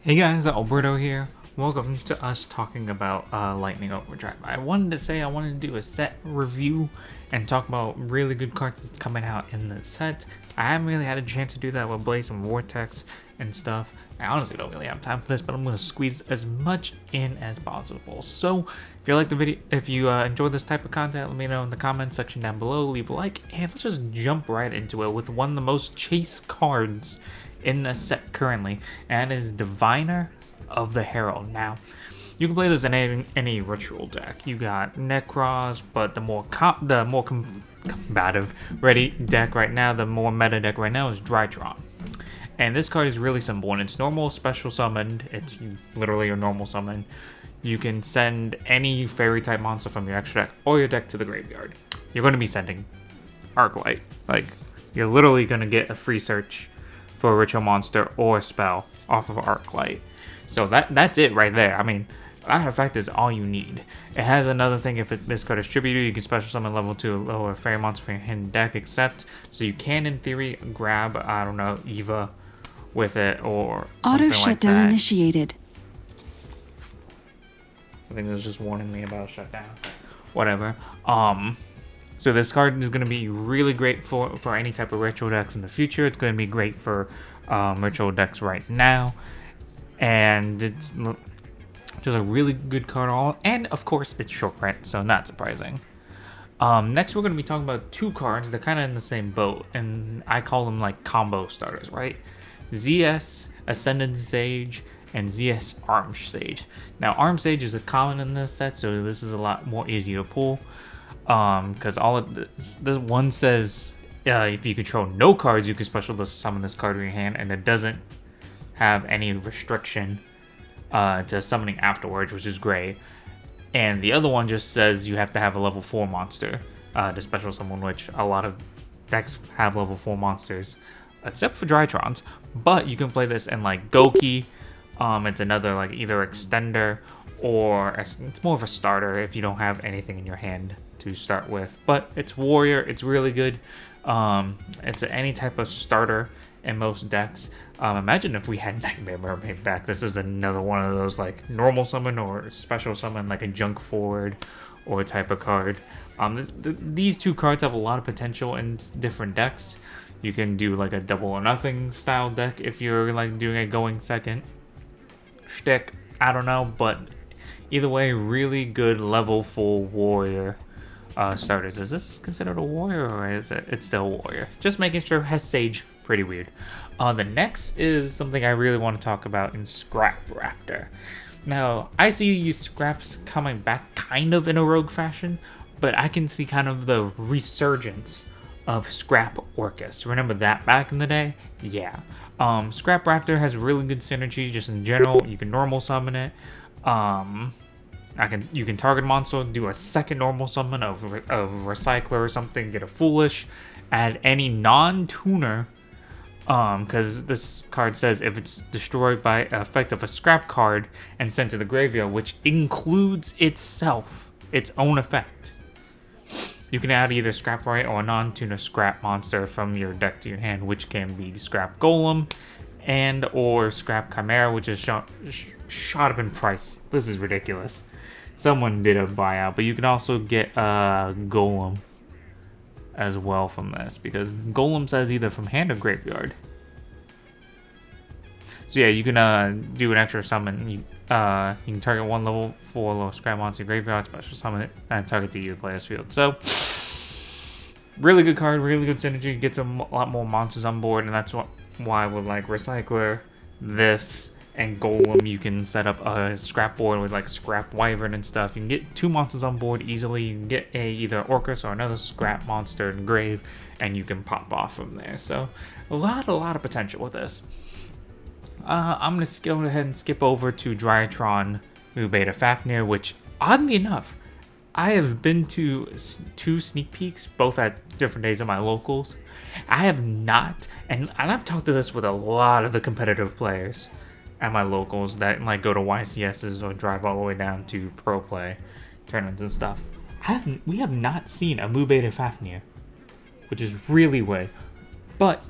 Hey guys, Alberto here. Welcome to us talking about Lightning Overdrive. I wanted to do a set review and talk about really good cards that's coming out in the set. I haven't really had a chance to do that with Blaze and Vortex and stuff. I honestly don't really have time for this, but I'm going to squeeze as much in as possible. So, if you like the video, if you enjoy this type of content, let me know in the comments section down below. Leave a like, and let's just jump right into it with one of the most chased cards in the set currently, and is Diviner of the Herald. Now, you can play this in any ritual deck. You got Necros, but the more combative ready deck right now, the more meta deck right now is Drytron. And this card is really simple. When it's normal, special summoned, it's literally your normal summon. You can send any fairy type monster from your extra deck or your deck to the graveyard. You're going to be sending Arclight. Like, you're literally going to get a free search for a ritual monster or a spell off of Arclight. So that's it right there. I mean, that effect is all you need. It has another thing: if this card is distributed, you can special summon level 2 lower fairy monster from your hidden deck, except, so you can in theory grab, I don't know, Eva with it or something like that. Auto shutdown initiated. I think it was just warning me about shutdown. Whatever. So this card is going to be really great for any type of ritual decks in the future. It's going to be great for ritual decks right now. And it's just a really good card. And of course, it's short print, so not surprising. Next, we're going to be talking about two cards. They're kind of in the same boat. And I call them like combo starters, right? ZS Ascendant Sage and ZS Arm Sage. Now, Arm Sage is a common in this set, so this is a lot more easy to pull. Because all of this one says if you control no cards, you can special summon this card in your hand, and it doesn't have any restriction to summoning afterwards, which is great. And the other one just says you have to have a level 4 monster to special summon, which a lot of decks have level 4 monsters, except for Drytrons. But you can play this in like Goki. It's another like either extender or it's more of a starter if you don't have anything in your hand to start with. But it's warrior, it's really good. It's any type of starter in most decks. Imagine if we had Nightmare Mermaid back. This is another one of those like normal summon or special summon, like a junk forward or type of card. These two cards have a lot of potential in different decks. You can do like a double or nothing style deck if you're like doing a going second shtick. I don't know, but either way, really good level 4 warrior starters. Is this considered a warrior, or is it's still a warrior? Just making sure. Has Sage, pretty weird. The next is something I really want to talk about in Scrap Raptor. Now, I see these scraps coming back kind of in a rogue fashion, but I can see kind of the resurgence of Scrap Orcus. Remember that back in the day? Yeah. Scrap Raptor has really good synergy just in general. You can normal summon it. You can target monster, do a second normal summon of Recycler or something, get a Foolish, add any non-tuner, because this card says if it's destroyed by effect of a scrap card and sent to the graveyard, which includes itself, its own effect, you can add either Scrap Right or a non-tuner scrap monster from your deck to your hand, which can be Scrap Golem and or Scrap Chimera, which is shot up in price. This is ridiculous. Someone did a buyout, but you can also get Golem as well from this, because Golem says either from hand or graveyard. So yeah, you can do an extra summon. You can target one level 4 low scrap monster graveyard, special summon it, and target the player's field. So really good card, really good synergy. Gets a lot more monsters on board, and that's why with like Recycler, this, and Golem, you can set up a scrap board with like Scrap Wyvern and stuff. You can get 2 monsters on board easily. You can get either Orcus or another scrap monster in grave, and you can pop off from there. So a lot of potential with this. I'm gonna go ahead and skip over to Drytron Mu Beta Fafnir, which oddly enough, I have been to 2 sneak peeks, both at different days of my locals. I have not, and I've talked to this with a lot of the competitive players at my locals that like go to YCSs or drive all the way down to pro play tournaments and stuff. We have not seen a Mu Beta Fafnir, which is really weird. But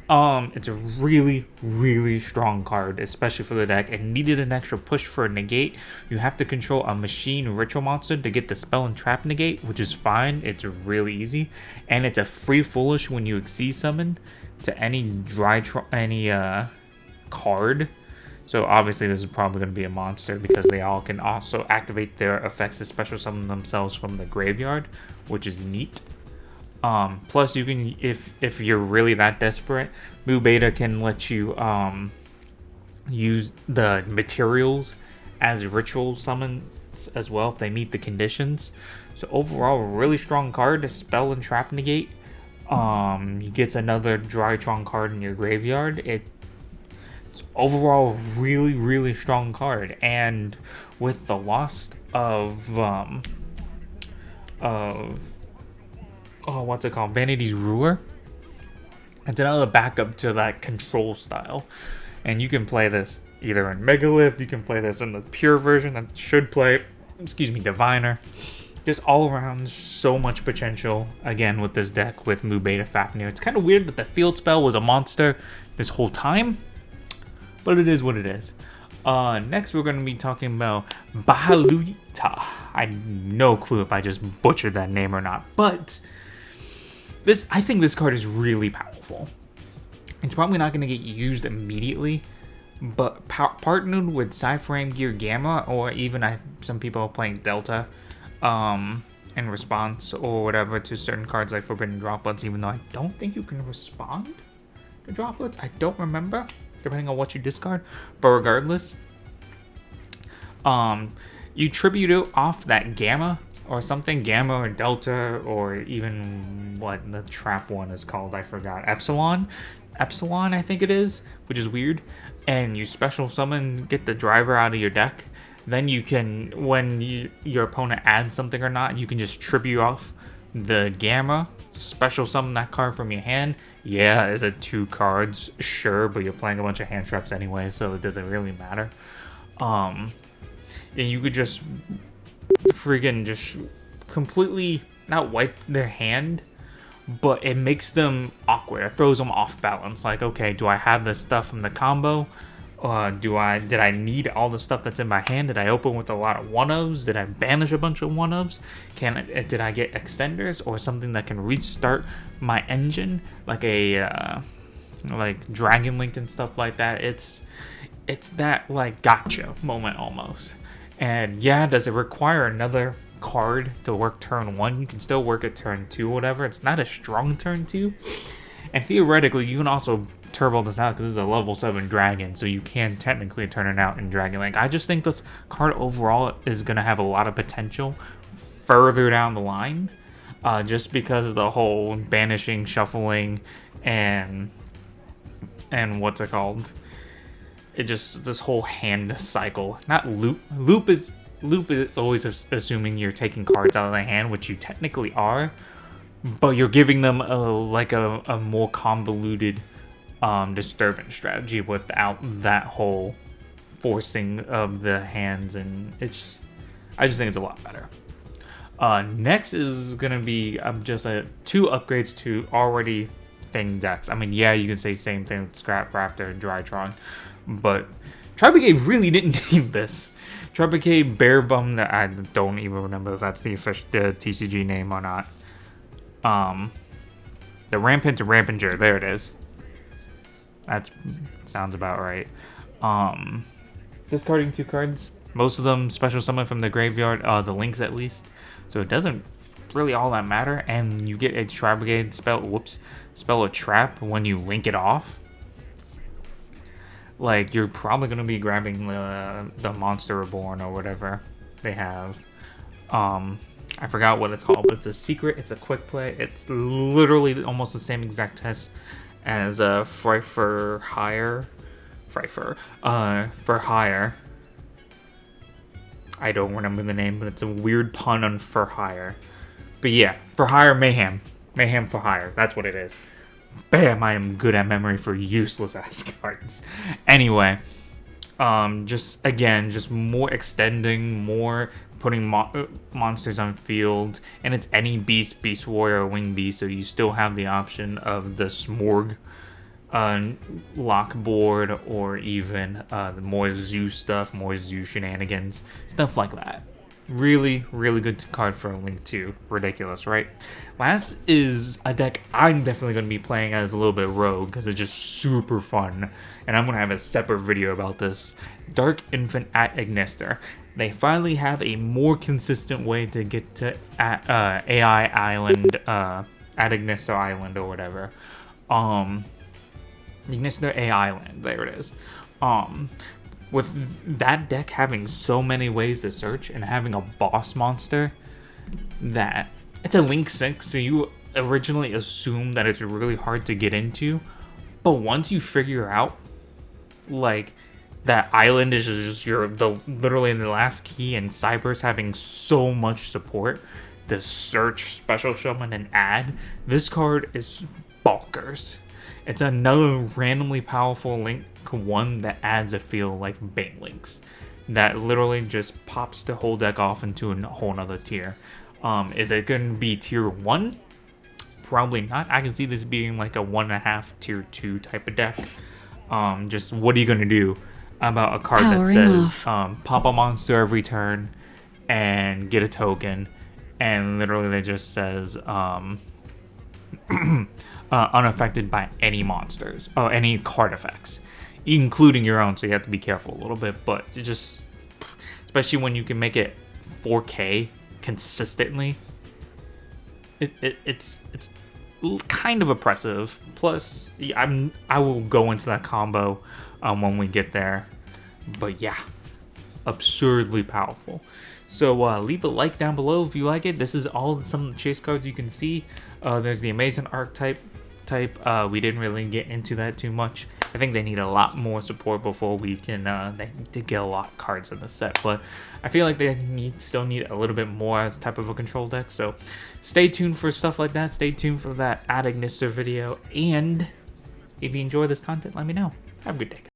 it's a really, really strong card, especially for the deck. It needed an extra push for a negate. You have to control a machine ritual monster to get the spell and trap negate, which is fine. It's really easy, and it's a free foolish when you exceed summon to any card. So obviously this is probably going to be a monster because they all can also activate their effects to special summon themselves from the graveyard, which is neat. Plus you can, if you're really that desperate, Mu Beta can let you use the materials as ritual summons as well if they meet the conditions. So overall, really strong card to spell and trap negate. You get another Drytron card in your graveyard. It's overall really, really strong card, and with the loss of what's it called? Vanity's Ruler. It's another backup to that control style. And you can play this either in Megalith, you can play this in the pure version that should play, Diviner. Just all around, so much potential, again, with this deck with Mu Beta Fafnir. It's kind of weird that the field spell was a monster this whole time, but it is what it is. Next, we're going to be talking about Bahaluta. I have no clue if I just butchered that name or not, but I think this card is really powerful. It's probably not going to get used immediately, but partnered with Cypher Gear Gamma, or even some people are playing Delta, in response or whatever to certain cards like Forbidden Droplets, even though I don't think you can respond to Droplets. I don't remember, depending on what you discard. But regardless, you tribute it off that Gamma or something, Gamma or Delta, or even what the trap one is called, I forgot. Epsilon, I think it is, which is weird. And you special summon, get the driver out of your deck. Then you can, when your opponent adds something or not, you can just tribute off the Gamma, special summon that card from your hand. Yeah, is it 2 cards? Sure, but you're playing a bunch of hand traps anyway, so it doesn't really matter. And you could just freaking just completely not wipe their hand, but it makes them awkward. It throws them off balance. Like, okay, do I have this stuff from the combo? Did I need all the stuff that's in my hand? Did I open with a lot of 1-ofs? Did I banish a bunch of 1-ofs? Did I get extenders or something that can restart my engine, like a like Dragon Link and stuff like that? It's that like gotcha moment almost. And yeah, does it require another card to work turn 1? You can still work it turn 2 or whatever. It's not a strong turn 2. And theoretically, you can also turbo this out because this is a level 7 dragon, so you can technically turn it out in Dragon Link. I just think this card overall is going to have a lot of potential further down the line, just because of the whole banishing, shuffling, and what's it called? It just, this whole hand cycle. Not loop. Loop is always assuming you're taking cards out of the hand, which you technically are, but you're giving them a more convoluted disturbance strategy without that whole forcing of the hands, and I just think it's a lot better. Next is gonna be just 2 upgrades to already thing decks. I mean, yeah, you can say same thing with Scrap Raptor and Drytron, but Tribecade really didn't need this. Tribecade Bear Bum, that I don't even remember if that's the official TCG name or not. The Rampant Rampager, there it is. That sounds about right. Discarding 2 cards, most of them special summon from the graveyard, the links at least, so it doesn't really all that matter. And you get a Tribecade spell a trap when you link it off. Like, you're probably gonna be grabbing the Monster Reborn or whatever they have. I forgot what it's called, but it's a secret. It's a quick play. It's literally almost the same exact test as for Hire. For Hire. I don't remember the name, but it's a weird pun on For Hire. But yeah, For Hire Mayhem. Mayhem For Hire. That's what it is. Bam, I am good at memory for useless ass cards. Anyway, just more extending, more putting monsters on field, and it's any beast warrior, or wing beast, so you still have the option of the Smorg lock board, or even more zoo stuff, more zoo shenanigans, stuff like that. Really, really good card for a Link 2. Ridiculous, right? Last is a deck I'm definitely going to be playing as a little bit rogue because it's just super fun. And I'm going to have a separate video about this. Dark Infant at Ignister. They finally have a more consistent way to get to AI Island, at Ignister Island or whatever. Ignister AI Island, there it is. With that deck having so many ways to search and having a boss monster that it's a Link 6, so you originally assume that it's really hard to get into, but once you figure out like that island is just literally the last key, and Cyber's having so much support, the search, special summon, and add, this card is bonkers. It's another randomly powerful Link 1 that adds a feel like Bane Links. That literally just pops the whole deck off into a whole nother tier. Is it going to be tier 1? Probably not. I can see this being like a 1.5 tier 2 type of deck. Just what are you going to do about a card that says pop a monster every turn and get a token, and literally it just says unaffected by any monsters or any card effects, including your own, so you have to be careful a little bit. But it just, especially when you can make it 4K consistently, it's kind of oppressive. Plus, I will go into that combo when we get there. But yeah, absurdly powerful. So leave a like down below if you like it. This is all some of the chase cards you can see. There's the Amazing Archetype. We didn't really get into that too much. I think they need a lot more support before we can they need to get a lot of cards in the set, but I feel like they still need a little bit more as a type of a control deck. So stay tuned for stuff like that. Stay tuned for that Ad Ignister video, and if you enjoy this content, let me know. Have a good day.